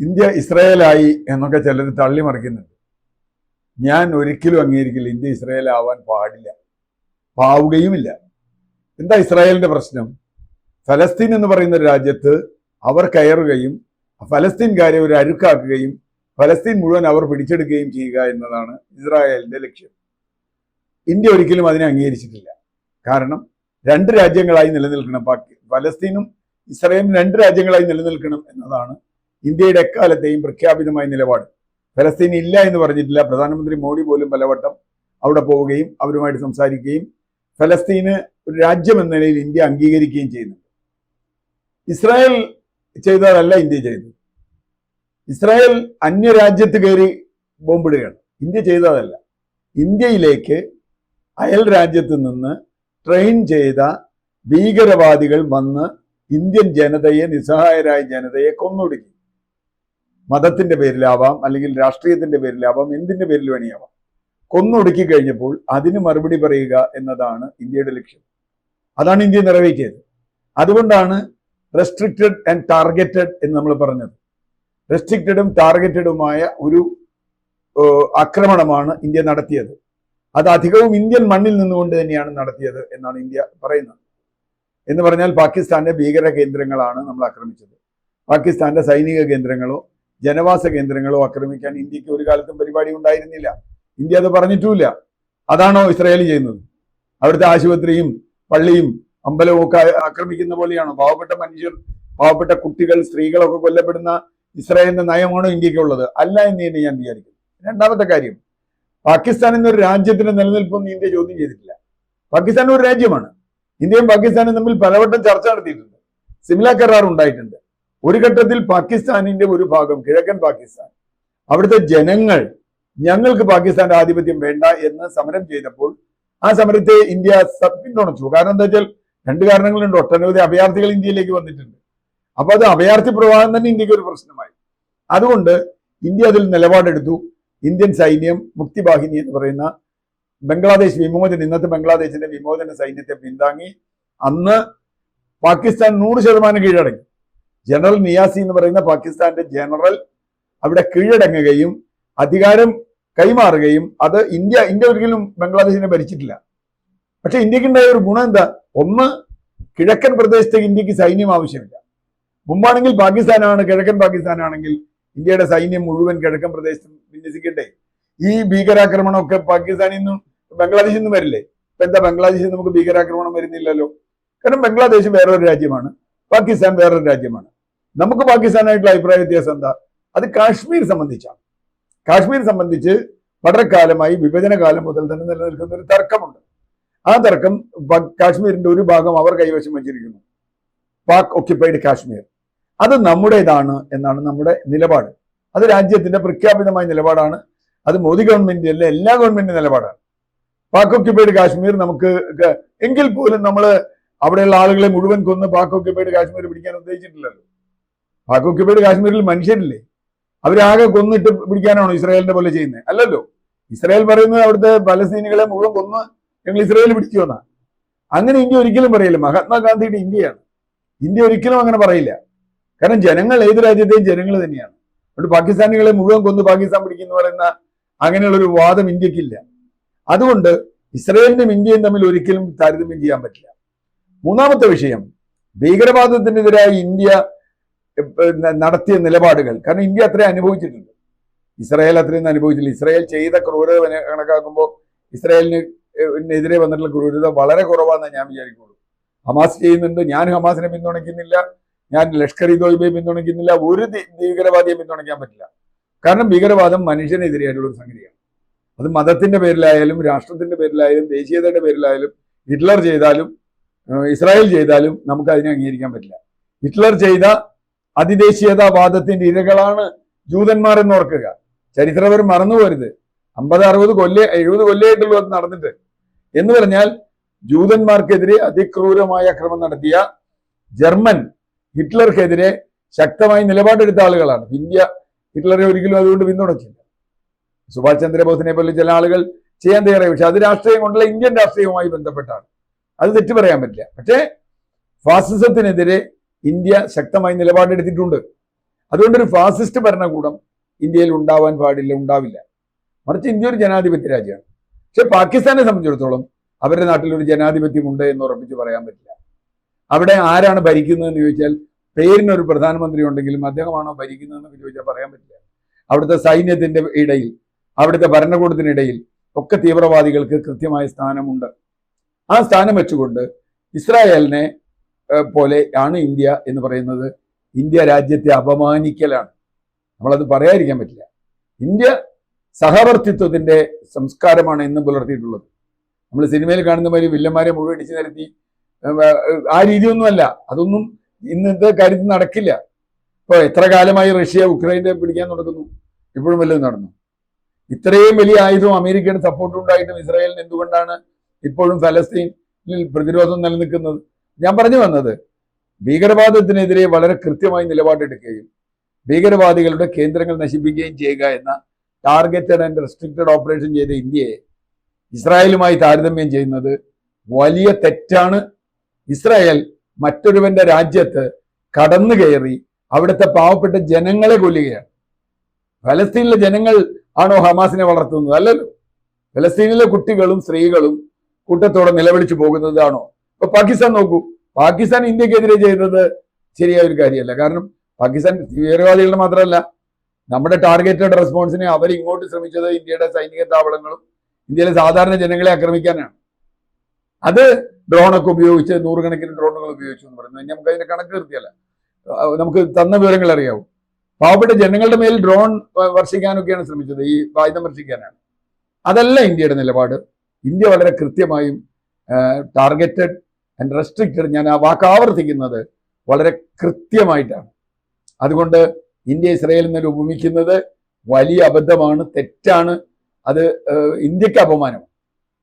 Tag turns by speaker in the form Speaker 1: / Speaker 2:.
Speaker 1: India ഇസ്രായേലായി എന്നൊക്കെ ചിലർ തള്ളിമറിക്കുന്നുണ്ട്. ഞാൻ ഒരിക്കലും അംഗീകരിക്കില്ല. ഇന്ത്യ ഇസ്രായേൽ ആവാൻ പാടില്ല, ആവുകയുമില്ല. എന്താ ഇസ്രായേലിന്റെ പ്രശ്നം? ഫലസ്തീൻ എന്ന് പറയുന്ന ഒരു രാജ്യത്ത് അവർ കയറുകയും ഫലസ്തീൻകാരെ ഒരു അഴുക്കാക്കുകയും ഫലസ്തീൻ മുഴുവൻ അവർ പിടിച്ചെടുക്കുകയും ചെയ്യുക എന്നതാണ് ഇസ്രായേലിന്റെ ലക്ഷ്യം. ഇന്ത്യ ഒരിക്കലും അതിനെ അംഗീകരിച്ചിട്ടില്ല. കാരണം രണ്ട് രാജ്യങ്ങളായി നിലനിൽക്കണം, ഫലസ്തീനും ഇസ്രായേലും രണ്ട് രാജ്യങ്ങളായി നിലനിൽക്കണം എന്നതാണ് ഇന്ത്യയുടെ എക്കാലത്തെയും പ്രഖ്യാപിതമായ നിലപാട്. ഫലസ്തീൻ ഇല്ല എന്ന് പറഞ്ഞിട്ടില്ല. പ്രധാനമന്ത്രി മോഡി പോലും പലവട്ടം അവിടെ പോവുകയും അവരുമായിട്ട് സംസാരിക്കുകയും ഫലസ്തീന് ഒരു രാജ്യം എന്ന നിലയിൽ ഇന്ത്യ അംഗീകരിക്കുകയും ചെയ്യുന്നുണ്ട്. ഇസ്രായേൽ ചെയ്തതല്ല ഇന്ത്യ ചെയ്തത്. ഇസ്രായേൽ അന്യരാജ്യത്ത് കയറി ബോംബിടുകയാണ്. ഇന്ത്യ ചെയ്തതല്ല. ഇന്ത്യയിലേക്ക് അയൽ രാജ്യത്ത് നിന്ന് ട്രെയിൻ ചെയ്ത ഭീകരവാദികൾ വന്ന് ഇന്ത്യൻ ജനതയെ, നിസ്സഹായരായ ജനതയെ കൊന്നൊടുക്കി. മതത്തിന്റെ പേരിലാവാം, അല്ലെങ്കിൽ രാഷ്ട്രീയത്തിന്റെ പേരിലാവാം, എന്തിന്റെ പേരിൽ വേണിയാവാം. കൊന്നൊടുക്കി കഴിഞ്ഞപ്പോൾ അതിന് മറുപടി പറയുക എന്നതാണ് ഇന്ത്യയുടെ ലക്ഷ്യം. അതാണ് ഇന്ത്യ നിറവേറ്റിയത്. അതുകൊണ്ടാണ് റെസ്ട്രിക്റ്റഡ് ആൻഡ് ടാർഗറ്റഡ് എന്ന് നമ്മൾ പറഞ്ഞത്. റെസ്ട്രിക്റ്റഡും ടാർഗറ്റഡുമായ ഒരു ആക്രമണമാണ് ഇന്ത്യ നടത്തിയത്. അത് അധികവും ഇന്ത്യൻ മണ്ണിൽ നിന്നുകൊണ്ട് തന്നെയാണ് നടത്തിയത് എന്നാണ് ഇന്ത്യ പറയുന്നത്. എന്ന് പറഞ്ഞാൽ പാകിസ്ഥാന്റെ ഭീകര കേന്ദ്രങ്ങളാണ് നമ്മൾ ആക്രമിച്ചത്. പാകിസ്ഥാന്റെ സൈനിക കേന്ദ്രങ്ങളോ ജനവാസ കേന്ദ്രങ്ങളോ ആക്രമിക്കാൻ ഇന്ത്യക്ക് ഒരു കാലത്തും പരിപാടി ഉണ്ടായിരുന്നില്ല. ഇന്ത്യ അത് പറഞ്ഞിട്ടുമില്ല. അതാണോ ഇസ്രായേൽ ചെയ്യുന്നത്? അവിടുത്തെ ആശുപത്രിയും പള്ളിയും അമ്പലവും ഒക്കെ ആക്രമിക്കുന്ന പോലെയാണോ? പാവപ്പെട്ട മനുഷ്യർ, പാവപ്പെട്ട കുട്ടികൾ, സ്ത്രീകളൊക്കെ കൊല്ലപ്പെടുന്ന ഇസ്രായേലിന്റെ നയമാണോ ഇന്ത്യക്കുള്ളത്? അല്ല എന്ന് തന്നെ ഞാൻ വിചാരിക്കുന്നു. രണ്ടാമത്തെ കാര്യം, പാകിസ്ഥാൻ എന്നൊരു രാജ്യത്തിന്റെ നിലനിൽപ്പൊന്നും ഇന്ത്യ ചോദ്യം ചെയ്തിട്ടില്ല. പാകിസ്ഥാൻ ഒരു രാജ്യമാണ്. ഇന്ത്യയും പാകിസ്ഥാനും തമ്മിൽ പലവട്ടം ചർച്ച നടത്തിയിട്ടുണ്ട്. സിംല കരാർ ഉണ്ടായിട്ടുണ്ട്. ഒരു ഘട്ടത്തിൽ പാകിസ്ഥാനിന്റെ ഒരു ഭാഗം, കിഴക്കൻ പാകിസ്ഥാൻ, അവിടുത്തെ ജനങ്ങൾ ഞങ്ങൾക്ക് പാകിസ്ഥാന്റെ ആധിപത്യം വേണ്ട എന്ന് സമരം ചെയ്തപ്പോൾ ആ സമരത്തെ ഇന്ത്യ പിന്തുണച്ചു. കാരണം എന്താ വെച്ചാൽ രണ്ട് കാരണങ്ങളുണ്ട്. ഒട്ടനവധി അഭയാർത്ഥികൾ ഇന്ത്യയിലേക്ക് വന്നിട്ടുണ്ട്. അപ്പൊ അത് അഭയാർത്ഥി പ്രവാഹം തന്നെ ഇന്ത്യക്ക് ഒരു പ്രശ്നമായി. അതുകൊണ്ട് ഇന്ത്യ അതിൽ നിലപാടെടുത്തു. ഇന്ത്യൻ സൈന്യം മുക്തിവാഹിനി എന്ന് പറയുന്ന ബംഗ്ലാദേശ് വിമോചനം, ഇന്നത്തെ ബംഗ്ലാദേശിന്റെ വിമോചന സൈന്യത്തെ പിന്താങ്ങി അന്ന് പാകിസ്ഥാൻ 100% കീഴടങ്ങി. ജനറൽ നിയാസി എന്ന് പറയുന്ന പാകിസ്ഥാന്റെ ജനറൽ അവിടെ കീഴടങ്ങുകയും അധികാരം കൈമാറുകയും, അത് ഇന്ത്യ ഒരിക്കലും ബംഗ്ലാദേശിനെ ഭരിച്ചിട്ടില്ല. പക്ഷെ ഇന്ത്യക്കുണ്ടായ ഒരു ഗുണം എന്താ? ഒന്ന്, കിഴക്കൻ പ്രദേശത്തേക്ക് ഇന്ത്യക്ക് സൈന്യം ആവശ്യമില്ല. മുമ്പാണെങ്കിൽ പാകിസ്ഥാനാണ്, കിഴക്കൻ പാകിസ്ഥാനാണെങ്കിൽ ഇന്ത്യയുടെ സൈന്യം മുഴുവൻ കിഴക്കൻ പ്രദേശത്ത് വിന്യസിക്കട്ടെ. ഈ ഭീകരാക്രമണമൊക്കെ പാകിസ്ഥാനിൽ നിന്നും ബംഗ്ലാദേശിൽ നിന്നും വരില്ലേ? ഇപ്പൊ എന്താ ബംഗ്ലാദേശിൽ നമുക്ക് ഭീകരാക്രമണം വരുന്നില്ലല്ലോ? കാരണം ബംഗ്ലാദേശ് വേറൊരു രാജ്യമാണ്, പാകിസ്ഥാൻ വേറൊരു രാജ്യമാണ്. നമുക്ക് പാകിസ്ഥാനായിട്ടുള്ള അഭിപ്രായ വ്യത്യാസം എന്താ? അത് കാശ്മീർ സംബന്ധിച്ചാണ്. കാശ്മീർ സംബന്ധിച്ച് വളരെ കാലമായി, വിഭജന കാലം മുതൽ തന്നെ നിലനിൽക്കുന്ന ഒരു തർക്കമുണ്ട്. ആ തർക്കം കാശ്മീരിന്റെ ഒരു ഭാഗം അവർ കൈവശം വച്ചിരിക്കുന്നു, പാക് ഒക്യുപ്പൈഡ് കാശ്മീർ. അത് നമ്മുടേതാണ് എന്നാണ് നമ്മുടെ നിലപാട്. അത് രാജ്യത്തിന്റെ പ്രഖ്യാപിതമായ നിലപാടാണ്. അത് മോദി ഗവൺമെന്റ് അല്ല, എല്ലാ ഗവൺമെന്റിന്റെ നിലപാടാണ്. പാക് ഒക്യുപ്പൈഡ് കാശ്മീർ നമുക്ക്, എങ്കിൽ പോലും നമ്മൾ അവിടെയുള്ള ആളുകളെ മുഴുവൻ കൊന്ന് പാക് ഒക്യുപ്പൈഡ് കാശ്മീർ പിടിക്കാൻ ഉദ്ദേശിച്ചിട്ടില്ലല്ലോ. പാക് ഒക്യുപ്പൈഡ് കാശ്മീരിൽ മനുഷ്യരില്ലേ? അവരാകെ കൊന്നിട്ട് പിടിക്കാനാണോ ഇസ്രായേലിന്റെ പോലെ ചെയ്യുന്നത്? അല്ലല്ലോ. ഇസ്രായേൽ പറയുന്നത് അവിടുത്തെ പലസ്തീനികളെ മുഴുവൻ കൊന്ന് ഞങ്ങൾ ഇസ്രായേൽ പിടിക്കുമെന്നാണ്. അങ്ങനെ ഇന്ത്യ ഒരിക്കലും പറയില്ല. മഹാത്മാഗാന്ധിയുടെ ഇന്ത്യയാണ്. ഇന്ത്യ ഒരിക്കലും അങ്ങനെ പറയില്ല. കാരണം ജനങ്ങൾ, ഏത് രാജ്യത്തെയും ജനങ്ങൾ തന്നെയാണ്. അതുകൊണ്ട് പാകിസ്ഥാനികളെ മുഴുവൻ കൊന്ന് പാകിസ്ഥാൻ പിടിക്കുന്നു പറയുന്ന അങ്ങനെയുള്ളൊരു വാദം ഇന്ത്യക്കില്ല. അതുകൊണ്ട് ഇസ്രായേലിനും ഇന്ത്യയും തമ്മിൽ ഒരിക്കലും താരതമ്യം ചെയ്യാൻ പറ്റില്ല. മൂന്നാമത്തെ വിഷയം, ഭീകരവാദത്തിനെതിരായി ഇന്ത്യ നടത്തിയ നിലപാടുകൾ. കാരണം ഇന്ത്യ അത്രയും അനുഭവിച്ചിട്ടുണ്ട്, ഇസ്രായേൽ അത്രയൊന്നും അനുഭവിച്ചില്ല. ഇസ്രായേൽ ചെയ്ത ക്രൂരത കണക്കാക്കുമ്പോൾ ഇസ്രായേലിനെതിരെ വന്നിട്ടുള്ള ക്രൂരത വളരെ കുറവാണെന്ന് ഞാൻ വിചാരിക്കുള്ളൂ. ഹമാസ് ചെയ്യുന്നുണ്ട്. ഞാൻ ഹമാസിനെ പിന്തുണയ്ക്കുന്നില്ല, ഞാൻ ലഷ്കർ ഇ തോയ്ബയെ പിന്തുണയ്ക്കുന്നില്ല. ഒരു ഭീകരവാദിയെ പിന്തുണയ്ക്കാൻ പറ്റില്ല. കാരണം ഭീകരവാദം മനുഷ്യനെതിരെയായിട്ടുള്ള ഒരു സംഗതിയാണ്. അത് മതത്തിന്റെ പേരിലായാലും രാഷ്ട്രത്തിന്റെ പേരിലായാലും ദേശീയതയുടെ പേരിലായാലും ഹിറ്റ്ലർ ചെയ്താലും ഇസ്രായേൽ ചെയ്താലും നമുക്ക് അതിനെ അംഗീകരിക്കാൻ പറ്റില്ല. ഹിറ്റ്ലർ ചെയ്ത അതിദേശീയതാവാദത്തിന്റെ ഇരകളാണ് ജൂതന്മാർ എന്ന് ഓർക്കുക. ചരിത്രപർ മറന്നു പോരുത്. 50-60 കൊല്ലം 70 കൊല്ലമായിട്ടുള്ളൂ അത് നടന്നിട്ട്. എന്ന് പറഞ്ഞാൽ ജൂതന്മാർക്കെതിരെ അതിക്രൂരമായ ആക്രമണം നടത്തിയ ജർമ്മൻ ഹിറ്റ്ലർക്കെതിരെ ശക്തമായി നിലപാടെടുത്ത ആളുകളാണ്. ഇന്ത്യ ഹിറ്റ്ലറെ ഒരിക്കലും അതുകൊണ്ട് പിന്തുണച്ചില്ല. സുഭാഷ് ചന്ദ്രബോസിനെ പോലെ ചില ആളുകൾ ചെയ്യാൻ തയ്യാറായി. പക്ഷെ അത് രാഷ്ട്രീയം കൊണ്ടുള്ള ഇന്ത്യൻ രാഷ്ട്രീയവുമായി ബന്ധപ്പെട്ടാണ്. അത് തെറ്റു പറയാൻ പറ്റില്ല. പക്ഷേ ഫാസിസത്തിനെതിരെ ഇന്ത്യ ശക്തമായി നിലപാടെടുത്തിട്ടുണ്ട്. അതുകൊണ്ടൊരു ഫാസിസ്റ്റ് ഭരണകൂടം ഇന്ത്യയിൽ ഉണ്ടാവാൻ പാടില്ല, ഉണ്ടാവില്ല. മറിച്ച് ഇന്ത്യ ഒരു ജനാധിപത്യ രാജ്യമാണ്. പക്ഷെ പാകിസ്ഥാനെ സംബന്ധിച്ചിടത്തോളം അവരുടെ നാട്ടിൽ ഒരു ജനാധിപത്യമുണ്ട് എന്ന് ഉറപ്പിച്ച് പറയാൻ പറ്റില്ല. അവിടെ ആരാണ് ഭരിക്കുന്നതെന്ന് ചോദിച്ചാൽ പേരിനൊരു പ്രധാനമന്ത്രി ഉണ്ടെങ്കിലും അദ്ദേഹമാണോ ഭരിക്കുന്നതെന്ന് ചോദിച്ചാൽ പറയാൻ പറ്റില്ല. അവിടുത്തെ സൈന്യത്തിന്റെ ഇടയിൽ, അവിടുത്തെ ഭരണകൂടത്തിനിടയിൽ ഒക്കെ തീവ്രവാദികൾക്ക് കൃത്യമായ സ്ഥാനമുണ്ട്. ആ സ്ഥാനം വെച്ചുകൊണ്ട് ഇസ്രായേലിനെ പോലെ ആണ് ഇന്ത്യ എന്ന് പറയുന്നത് ഇന്ത്യ രാജ്യത്തെ അപമാനിക്കലാണ്. നമ്മളത് പറയാതിരിക്കാൻ പറ്റില്ല. ഇന്ത്യ സഹവർത്തിത്വത്തിന്റെ സംസ്കാരമാണ് എന്നും പുലർത്തിയിട്ടുള്ളത്. നമ്മൾ സിനിമയിൽ കാണുന്ന മാതിരി വില്ലന്മാരെ മുഴുവൻ ഇടിച്ചു നിരത്തി ആ രീതിയൊന്നുമല്ല. അതൊന്നും ഇന്നത്തെ കാര്യത്തിൽ നടക്കില്ല. ഇപ്പൊ എത്ര കാലമായി റഷ്യ ഉക്രൈനെ പിടിക്കാൻ നടക്കുന്നു, ഇപ്പോഴും വല്ലതും നടന്നു? ഇത്രയും വലിയ ആയുധവും അമേരിക്കയുടെ സപ്പോർട്ട് ഉണ്ടായിട്ടും ഇസ്രായേലിന് എന്തുകൊണ്ടാണ് ഇപ്പോഴും ഫലസ്തീനിൽ പ്രതിരോധം നിലനിൽക്കുന്നത്? ഞാൻ പറഞ്ഞു വന്നത്, ഭീകരവാദത്തിനെതിരെ വളരെ കൃത്യമായി നിലപാടെടുക്കുകയും ഭീകരവാദികളുടെ കേന്ദ്രങ്ങൾ നശിപ്പിക്കുകയും ചെയ്യുക എന്ന ടാർഗറ്റഡ് ആൻഡ് റെസ്ട്രിക്റ്റഡ് ഓപ്പറേഷൻ ചെയ്ത ഇന്ത്യയെ ഇസ്രായേലുമായി താരതമ്യം ചെയ്യുന്നത് വലിയ തെറ്റാണ്. ഇസ്രായേൽ മറ്റൊരുവന്റെ രാജ്യത്ത് കടന്നു കയറി അവിടുത്തെ പാവപ്പെട്ട ജനങ്ങളെ കൊല്ലുകയാണ്. ഫലസ്തീനിലെ ജനങ്ങൾ ആണോ ഹമാസിനെ വളർത്തുന്നത്? അല്ലല്ലോ. ഫലസ്തീനിലെ കുട്ടികളും സ്ത്രീകളും കൂട്ടത്തോടെ നിലവിളിച്ചു പോകുന്നതാണോ? ഇപ്പൊ പാകിസ്ഥാൻ നോക്കൂ. പാകിസ്ഥാൻ ഇന്ത്യക്കെതിരെ ചെയ്തത് ശരിയായ ഒരു കാര്യമല്ല. കാരണം പാകിസ്ഥാൻ തീവ്രവാദികളുടെ മാത്രമല്ല, നമ്മുടെ ടാർഗറ്റഡ് റെസ്പോൺസിനെ അവർ ഇങ്ങോട്ട് ശ്രമിച്ചത് ഇന്ത്യയുടെ സൈനിക താവളങ്ങളും ഇന്ത്യയിലെ സാധാരണ ജനങ്ങളെ ആക്രമിക്കാനാണ്. അത് ഡ്രോണൊക്കെ ഉപയോഗിച്ച്, നൂറുകണക്കിന് ഡ്രോണുകൾ ഉപയോഗിച്ചു എന്ന് പറയുന്നത് നമുക്ക് അതിന്റെ കണക്ക് കൃത്യമല്ല. നമുക്ക് തന്ന വിവരങ്ങൾ അറിയാവും. പാവപ്പെട്ട ജനങ്ങളുടെ മേൽ ഡ്രോൺ വർഷിക്കാനൊക്കെയാണ് ശ്രമിച്ചത്, ഈ ആയുധം വർഷിക്കാനാണ്. അതല്ല ഇന്ത്യയുടെ നിലപാട്. ഇന്ത്യ വളരെ കൃത്യമായും ടാർഗറ്റഡ് ആൻഡ് റെസ്ട്രിക്റ്റഡ്, ഞാൻ ആ വാക്ക് ആവർത്തിക്കുന്നത് വളരെ കൃത്യമായിട്ടാണ്. അതുകൊണ്ട് ഇന്ത്യ ഇസ്രായേലിൽ ഉപമിക്കുന്നത് വലിയ അബദ്ധമാണ്, തെറ്റാണ്. അത് ഇന്ത്യക്ക് അപമാനം.